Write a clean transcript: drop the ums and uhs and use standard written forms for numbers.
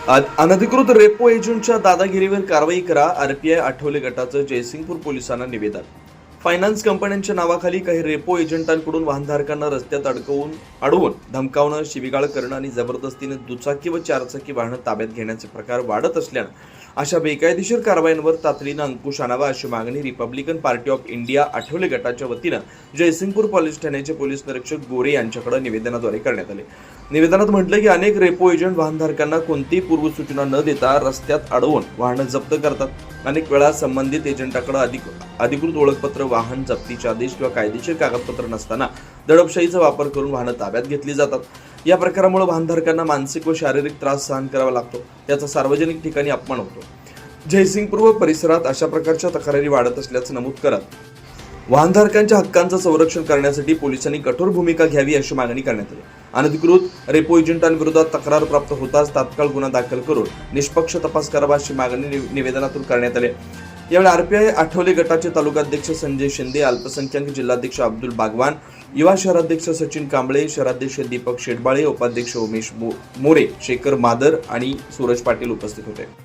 अनधिकृत रेपो एजंटच्या दादागिरीवर कारवाई करा. आरपीआय आठवले गटाचं जयसिंगपूर पोलिसांना निवेदन. फायनान्स कंपन्यांच्या नावाखाली काही रेपो एजंटांकडून वाहनधारकांना रस्त्यात अडवून धमकावणं, शिवीगाळ करणं आणि जबरदस्तीने दुचाकी व चारचाकी वाहनं ताब्यात घेण्याचे प्रकार वाढत असल्यानं अशा बेकायदेशीर कारवायांवर तातडीनं अंकुश आणावा अशी मागणी Republican party of India Athawale गटाच्या वतीनं जयसिंगपूर पोलीस ठाण्याचे पोलीस निरीक्षक गोरे यांच्याकडे निवेदनाद्वारे करण्यात आले. निवेदनात म्हटलं की अनेक रेपो एजंट वाहनधारकांना कोणतीही पूर्वसूचना न देता रस्त्यात अडवून वाहनं जप्त करतात. अनेक वेळा संबंधित एजंटाकडे अधिकृत ओळखपत्र, वाहन जप्तीचे आदेश किंवा कायदेशीर कागदपत्र नसताना दडपशाहीचा वापर करून वाहनं ताब्यात घेतली जातात. या प्रकारामुळे वाहनधारकांना मानसिक व शारीरिक त्रास सहन करावा लागतो. याचा सार्वजनिक ठिकाणी अपमान होतो. जयसिंगपूर व परिसरात अशा प्रकारच्या तक्रारी वाढत असल्याचं नमूद करत वाहनधारकांच्या हक्कांचं संरक्षण करण्यासाठी पोलिसांनी कठोर भूमिका घ्यावी अशी मागणी करण्यात आली. अनधिकृत रेपो एजंटांविरोधात तक्रार प्राप्त होताच तात्काळ गुन्हा दाखल करून निष्पक्ष तपास करावा अशी मागणी निवेदनातून करण्यात आली. यावेळी आरपीआय आठवले गटाचे तालुकाध्यक्ष संजय शिंदे, अल्पसंख्याक जिल्हाध्यक्ष अब्दुल बागवान, युवा शहराध्यक्ष सचिन कांबळे, शहराध्यक्ष दीपक शेटबाळे, उपाध्यक्ष उमेश मोरे, शेखर मादर आणि सूरज पाटील उपस्थित होते.